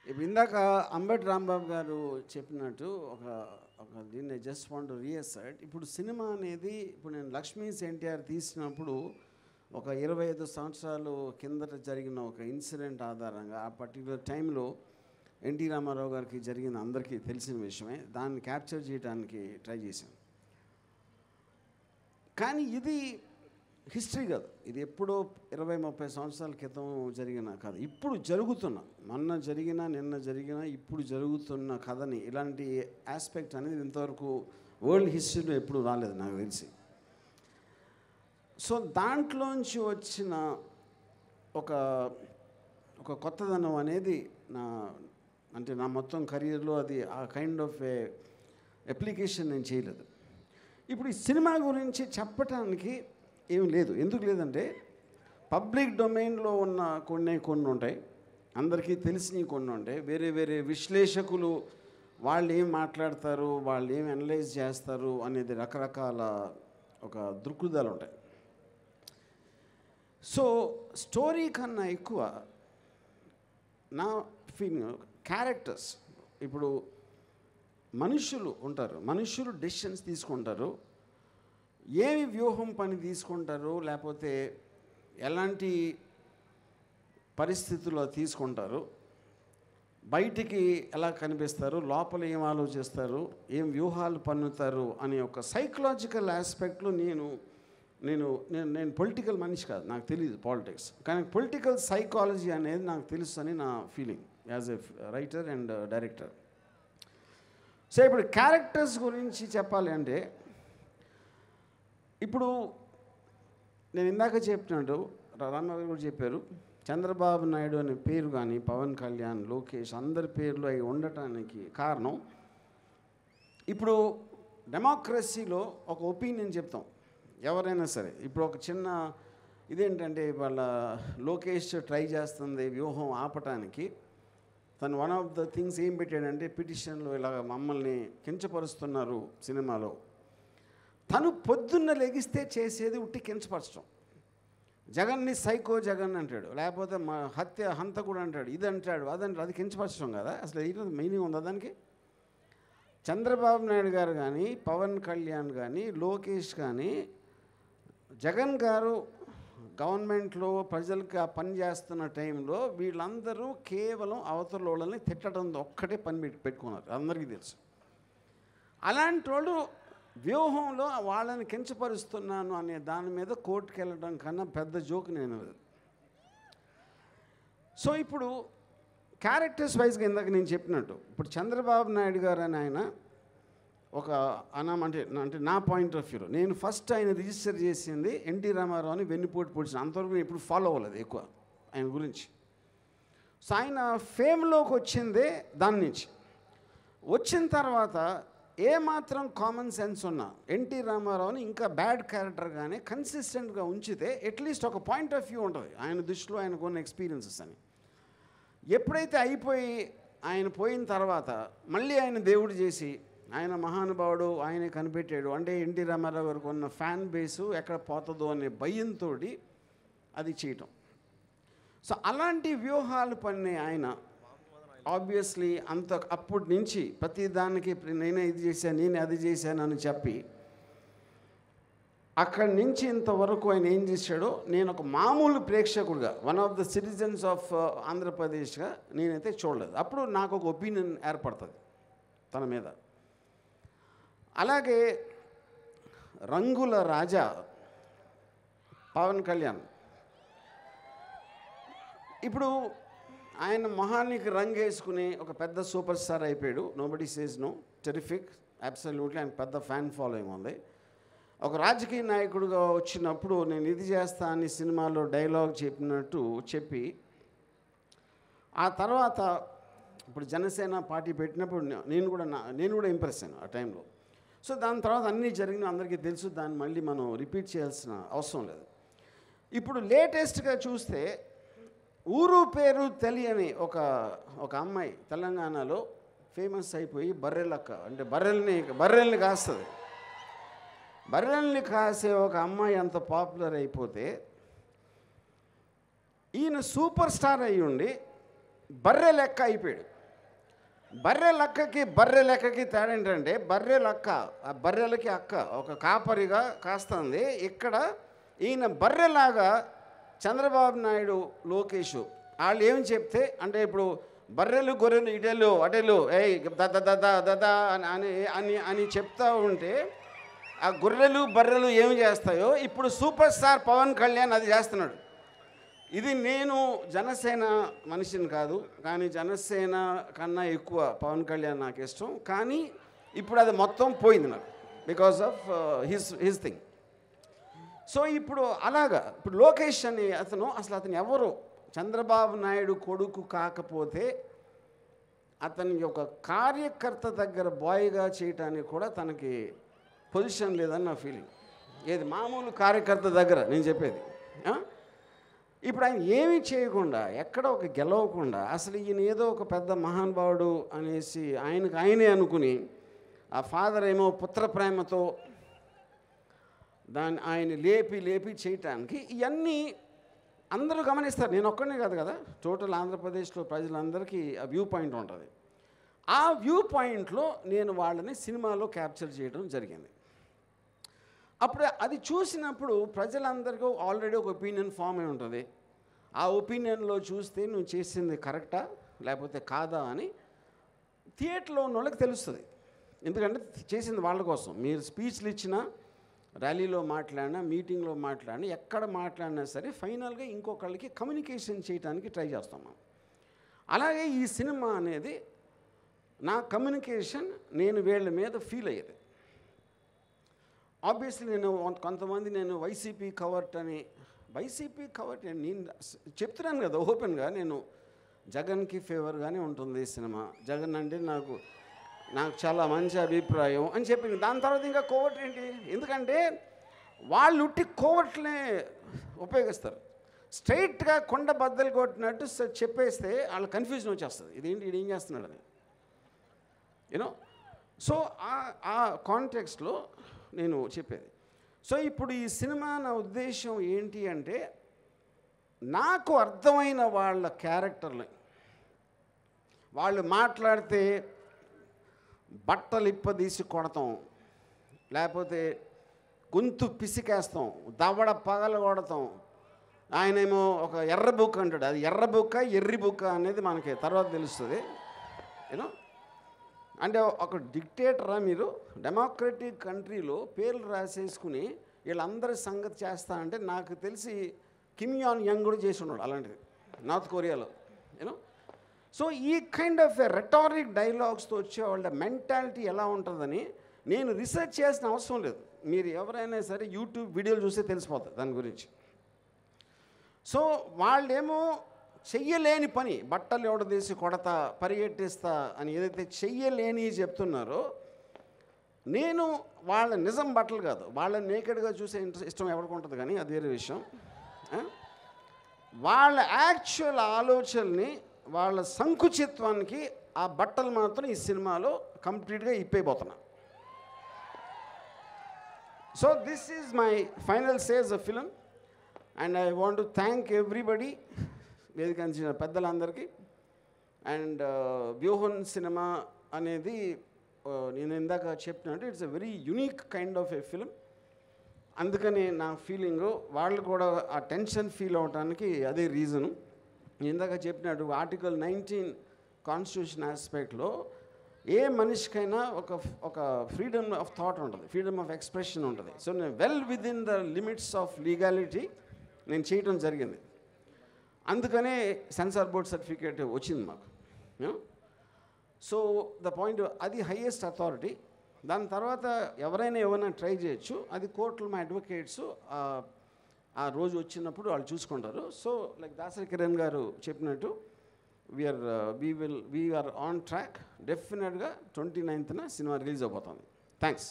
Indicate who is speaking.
Speaker 1: ఇప్పుడు ఇందాక అంబటి రాంబాబు గారు చెప్పినట్టు ఒక ఒక దీన్ని జస్ట్ వాంట్ టు రీఅసర్ట్. ఇప్పుడు సినిమా అనేది ఇప్పుడు నేను లక్ష్మీస్ ఎన్టీఆర్ తీసినప్పుడు ఒక 25 సంవత్సరాలు కిందట జరిగిన ఒక ఇన్సిడెంట్ ఆధారంగా ఆ పర్టికులర్ టైంలో ఎన్టీ రామారావు గారికి జరిగిన అందరికీ తెలిసిన విషయమే, దాన్ని క్యాప్చర్ చేయడానికి ట్రై చేశాను. కానీ ఇది హిస్టరీ కాదు, ఇది ఎప్పుడో 20-30 సంవత్సరాల క్రితం జరిగిన కథ. ఇప్పుడు జరుగుతున్న, మొన్న జరిగిన, నిన్న జరిగిన, ఇప్పుడు జరుగుతున్న కథని, ఇలాంటి ఆస్పెక్ట్ అనేది ఇంతవరకు వరల్డ్ హిస్టరీలో ఎప్పుడు రాలేదు నాకు తెలిసి. సో దాంట్లోంచి వచ్చిన ఒక ఒక కొత్తదనం అనేది నా మొత్తం కెరీర్లో అది ఆ కైండ్ ఆఫ్ ఏ అప్లికేషన్ నేను చేయలేదు. ఇప్పుడు ఈ సినిమా గురించి చెప్పటానికి ఏం లేదు. ఎందుకు లేదంటే పబ్లిక్ డొమైన్లో ఉన్న కొన్ని ఉంటాయి, అందరికీ తెలిసినవి కొన్ని ఉంటాయి. వేరే వేరే విశ్లేషకులు వాళ్ళు ఏం మాట్లాడతారు, వాళ్ళు ఏం అనలైజ్ చేస్తారు అనేది రకరకాల ఒక దృక్పథాలు ఉంటాయి. సో స్టోరీ కన్నా ఎక్కువ నా ఫీలింగ్ క్యారెక్టర్స్. ఇప్పుడు మనుషులు ఉంటారు, మనుషులు డెసిషన్స్ తీసుకుంటారు, ఏమి వ్యూహం పని తీసుకుంటారు, లేకపోతే ఎలాంటి పరిస్థితుల్లో తీసుకుంటారు, బయటికి ఎలా కనిపిస్తారు, లోపల ఏం ఆలోచిస్తారు, ఏం వ్యూహాలు పన్నుతారు అనే ఒక సైకలాజికల్ ఆస్పెక్ట్లో నేను పొలిటికల్ మనిషి కాదు, నాకు తెలియదు పాలిటిక్స్, కానీ పొలిటికల్ సైకాలజీ అనేది నాకు తెలుసు అని నా feeling as a writer and director. So ఇప్పుడు క్యారెక్టర్స్ గురించి చెప్పాలి అంటే, ఇప్పుడు నేను ఇందాక చెప్పినట్టు రామారావు కూడా చెప్పారు, చంద్రబాబు నాయుడు అనే పేరు కానీ పవన్ కళ్యాణ్, లోకేష్ అందరి పేర్లు అవి ఉండటానికి కారణం, ఇప్పుడు డెమోక్రసీలో ఒక ఒపీనియన్ చెప్తాం ఎవరైనా సరే. ఇప్పుడు ఒక చిన్న ఇదేంటంటే, వాళ్ళ లోకేష్ ట్రై చేస్తుంది వ్యూహం ఆపటానికి. తను వన్ ఆఫ్ ద థింగ్స్ ఏం పెట్టాడంటే, పిటిషన్లో ఇలా మమ్మల్ని కించపరుస్తున్నారు సినిమాలో. తను పొద్దున్న లెగిస్తే చేసేది ఉట్టి కించపరచడం. జగన్ని సైకో జగన్ అంటాడు, లేకపోతే మా హంతకుడు అంటాడు, ఇది అంటాడు, అదంటాడు. అది కించపరచడం కదా అసలు? ఇది మీనింగ్ ఉందా దానికి? చంద్రబాబు నాయుడు గారు కానీ, పవన్ కళ్యాణ్ కానీ, లోకేష్ కానీ, జగన్ గారు గవర్నమెంట్లో ప్రజలకు పని చేస్తున్న టైంలో వీళ్ళందరూ కేవలం అవతల వాళ్ళని తిట్టడం ఒక్కటే పని పెట్టుకున్నారు, అందరికీ తెలుసు. అలాంటి వాళ్ళు వ్యూహంలో వాళ్ళని కించపరుస్తున్నాను అనే దాని మీద కోర్టుకు వెళ్ళడం కన్నా పెద్ద జోక్ నేను. సో ఇప్పుడు క్యారెక్టర్స్ వైజ్గా ఇందాక నేను చెప్పినట్టు, ఇప్పుడు చంద్రబాబు నాయుడు గారు అని ఆయన ఒక అంటే నా పాయింట్ ఆఫ్ వ్యూలో నేను ఫస్ట్ ఆయన రిజిస్టర్ చేసింది ఎన్టీ రామారావుని వెన్నుపోటు పొడిచిన. అంతవరకు ఎప్పుడు ఫాలో అవ్వలేదు ఎక్కువ ఆయన గురించి. సో ఆయన ఫేమ్లోకి వచ్చిందే దాని నుంచి. వచ్చిన తర్వాత ఏమాత్రం కామన్ సెన్స్ ఉన్నా ఎన్టీ రామారావుని ఇంకా బ్యాడ్ క్యారెక్టర్గానే కన్సిస్టెంట్గా ఉంచితే అట్లీస్ట్ ఒక పాయింట్ ఆఫ్ వ్యూ ఉంటుంది ఆయన దృష్టిలో, ఆయనకు ఉన్న ఎక్స్పీరియన్సెస్ అని. ఎప్పుడైతే అయిపోయి ఆయన పోయిన తర్వాత మళ్ళీ ఆయన దేవుడు చేసి ఆయన మహానుభావుడు ఆయనే కనిపెట్టాడు అంటే ఎన్టీ రామారావు గారికి ఉన్న ఫ్యాన్ బేసు ఎక్కడ పోతుందో అనే భయంతో అది చేయటం. సో అలాంటి వ్యూహాలు పన్నే ఆయన ఆబ్వియస్లీ అప్పటి నుంచి ప్రతి దానికి నేనే ఇది చేశాను, నేను అది చేశాను అని చెప్పి అక్కడి నుంచి ఇంతవరకు ఆయన ఏం చేశాడో నేను ఒక మామూలు ప్రేక్షకుడిగా, one of the citizens of ఆంధ్రప్రదేశ్గా నేనైతే చూడలేదు. అప్పుడు నాకు ఒక ఒపీనియన్ ఏర్పడుతుంది తన మీద. అలాగే రంగుల రాజా పవన్ కళ్యాణ్, ఇప్పుడు ఆయన మొహానికి రంగు వేసుకుని ఒక పెద్ద సూపర్ స్టార్ అయిపోయాడు. Nobody says no, terrific, absolutely. ఆయన పెద్ద ఫ్యాన్ ఫాలోయింగ్ ఉంది. ఒక రాజకీయ నాయకుడిగా వచ్చినప్పుడు నేను ఇది చేస్తా అని సినిమాలో డైలాగ్ చెప్పినట్టు చెప్పి, ఆ తర్వాత ఇప్పుడు జనసేన పార్టీ పెట్టినప్పుడు నేను కూడా ఇంప్రెస్ అయ్యాను ఆ టైంలో. సో దాని తర్వాత అన్నీ జరిగిన అందరికీ తెలుసు, దాన్ని మళ్ళీ మనం రిపీట్ చేయాల్సిన అవసరం లేదు. ఇప్పుడు లేటెస్ట్గా చూస్తే ఊరు పేరు తెలియని ఒక అమ్మాయి తెలంగాణలో ఫేమస్ అయిపోయి బర్రెలక్క, అంటే బర్రెల్ని కాస్తుంది. బర్రెల్ని కాసే ఒక అమ్మాయి అంత పాపులర్ అయిపోతే ఈయన సూపర్ స్టార్ అయ్యి ఉండి బర్రె లెక్క అయిపోయాడు. బర్రె లక్కకి బర్రె లెక్కకి తేడా ఏంటంటే బర్రెల అక్క, ఆ బర్రెలకి అక్క ఒక కాపరిగా కాస్తుంది. ఇక్కడ ఈయన బర్రెలాగా చంద్రబాబు నాయుడు, లోకేష్ వాళ్ళు ఏమి చెప్తే అంటే ఇప్పుడు బర్రెలు గొర్రెలు ఇటెలు అటెలు ఏయ్ దద అని అని అని చెప్తా ఉంటే ఆ గొర్రెలు బర్రెలు ఏమి చేస్తాయో ఇప్పుడు సూపర్ స్టార్ పవన్ కళ్యాణ్ అది చేస్తున్నాడు. ఇది నేను జనసేన మనిషిని కాదు, కానీ జనసేన కన్నా ఎక్కువ పవన్ కళ్యాణ్ నాకు ఇష్టం. కానీ ఇప్పుడు అది మొత్తం పోయింది నాకు because of his thing. So ఇప్పుడు అలాగా ఇప్పుడు లోకేష్ అని అతను ఎవరు చంద్రబాబు నాయుడు కొడుకు కాకపోతే అతనికి ఒక కార్యకర్త దగ్గర బాయ్గా చేయటానికి కూడా తనకి పొజిషన్ లేదని నా ఫీలింగ్. ఏది మామూలు కార్యకర్త దగ్గర నేను చెప్పేది. ఇప్పుడు ఆయన ఏమీ చేయకుండా ఎక్కడ ఒక గెలవకుండా అసలు ఈయన ఏదో ఒక పెద్ద మహానుభావుడు అనేసి ఆయనే అనుకుని ఆ ఫాదర్ ఏమో పుత్ర ప్రేమతో ఆయన లేపి చేయటానికి ఇవన్నీ అందరూ గమనిస్తారు. నేను ఒక్కనే కాదు కదా, టోటల్ ఆంధ్రప్రదేశ్లో ప్రజలందరికీ ఆ వ్యూ పాయింట్ ఉంటుంది. ఆ వ్యూ పాయింట్లో నేను వాళ్ళని సినిమాలో క్యాప్చర్ చేయడం జరిగింది. అప్పుడు అది చూసినప్పుడు ప్రజలందరికీ ఆల్రెడీ ఒక ఒపీనియన్ ఫామ్ అయి ఉంటుంది. ఆ ఒపీనియన్లో చూస్తే నువ్వు చేసింది కరెక్టా లేకపోతే కాదా అని థియేటర్లో ఉన్న వాళ్ళకి తెలుస్తుంది. ఎందుకంటే చేసింది వాళ్ళ కోసం. మీరు స్పీచ్లు ఇచ్చినా, ర్యాలీలో మాట్లాడినా, మీటింగ్లో మాట్లాడినా, ఎక్కడ మాట్లాడినా సరే ఫైనల్గా ఇంకొకళ్ళకి కమ్యూనికేషన్ చేయడానికి ట్రై చేస్తాం మనం. అలాగే ఈ సినిమా అనేది నా కమ్యూనికేషన్ నేను వీళ్ళ మీద ఫీల్ అయ్యేది. ఆబ్వియస్లీ కొంతమంది నేను వైసీపీ కవర్ట్ నేను చెప్తున్నాను కదా ఓపెన్గా, నేను జగన్కి ఫేవర్గానే ఉంటుంది ఈ సినిమా. జగన్ అంటే నాకు చాలా మంచి అభిప్రాయం అని చెప్పింది. దాని తర్వాత ఇంకా కోవర్ట్ ఏంటి? ఎందుకంటే వాళ్ళు ఉట్టి కోవర్ట్లే ఉపయోగిస్తారు. స్ట్రైట్గా కొండ బద్దలు కొట్టినట్టు చెప్పేస్తే వాళ్ళ కన్ఫ్యూజన్ వచ్చేస్తుంది, ఇదేంటి ఇది ఏం చేస్తున్నాడు అని యూనో. సో ఆ కాంటెక్స్ట్లో నేను చెప్పేది. సో ఇప్పుడు ఈ సినిమా నా ఉద్దేశం ఏంటి అంటే నాకు అర్థమైన వాళ్ళ క్యారెక్టర్లు, వాళ్ళు మాట్లాడితే బట్టలు ఇప్పదీసి కొడతాం, లేకపోతే గొంతు పిసికేస్తాం, దవడ పగల కొడతాం. ఆయనేమో ఒక ఎర్ర బుక్ అంటాడు, అది ఎర్ర బుక్క ఎర్రి బుక్క అనేది మనకి తర్వాత తెలుస్తుంది యూనో. అంటే ఒక డిక్టేటరా మీరు? డెమోక్రటిక్ కంట్రీలో పేర్లు రాసేసుకుని వీళ్ళందరి సంగతి చేస్తా అంటే నాకు తెలిసి కిమ్ యాన్ యంగ్ కూడా చేసి ఉన్నాడు అలాంటిది నార్త్ కొరియాలో యూనో. సో ఈ కైండ్ ఆఫ్ రెటారిక్ డైలాగ్స్తో వచ్చే వాళ్ళ మెంటాలిటీ ఎలా ఉంటుందని నేను రీసెర్చ్ చేసిన అవసరం లేదు. మీరు ఎవరైనా సరే యూట్యూబ్ వీడియోలు చూస్తే తెలిసిపోతుంది దాని గురించి. సో వాళ్ళేమో చెయ్యలేని పని, బట్టలు ఎవడదీసి కొడతా, పరిగెట్టిస్తా అని ఏదైతే చెయ్యలేని చెప్తున్నారో, నేను వాళ్ళ నిజం బట్టలు కాదు, వాళ్ళని నేకెడ్గా చూసే ఇష్టం ఎవరికి ఉంటుంది కానీ అది వేరే విషయం. వాళ్ళ యాక్చువల్ ఆలోచనని, వాళ్ళ సంకుచిత్వానికి ఆ బట్టలు మాత్రం ఈ సినిమాలో కంప్లీట్గా ఇప్పైపోతున్నా. So this is my final say of film and I want to thank everybody, వేదికంచిన పెద్దలందరికీ. అండ్ వ్యూహన్ సినిమా అనేది నేను ఇందాక చెప్పినట్టు it's a very unique kind of a film. అందుకని నా ఫీలింగు వాళ్ళు కూడా ఆ టెన్షన్ ఫీల్ అవడానికి అదే రీజను. ఇందాక చెప్పినట్టు ఆర్టికల్ 19 కాన్స్టిట్యూషన్ ఆస్పెక్ట్లో ఏ మనిషికైనా ఒక ఫ్రీడమ్ ఆఫ్ థాట్ ఉంటుంది, ఫ్రీడమ్ ఆఫ్ ఎక్స్ప్రెషన్ ఉంటుంది. సో నేను well with in the limits of legality నేను చేయడం జరిగింది. అందుకనే సెన్సార్ బోర్డ్ సర్టిఫికేట్ వచ్చింది మాకు. సో ద పాయింట్, అది హైయెస్ట్ అథారిటీ. దాని తర్వాత ఎవరైనా ఏమైనా ట్రై చేయొచ్చు, అది కోర్టులో మా అడ్వకేట్స్ ఆ రోజు వచ్చినప్పుడు వాళ్ళు చూసుకుంటారు. సో లైక్ దాసరి కిరణ్ గారు చెప్పినట్టు వీఆర్ ఆన్ ట్రాక్. డెఫినెట్గా 29న సినిమా రిలీజ్ అయిపోతుంది. థ్యాంక్స్.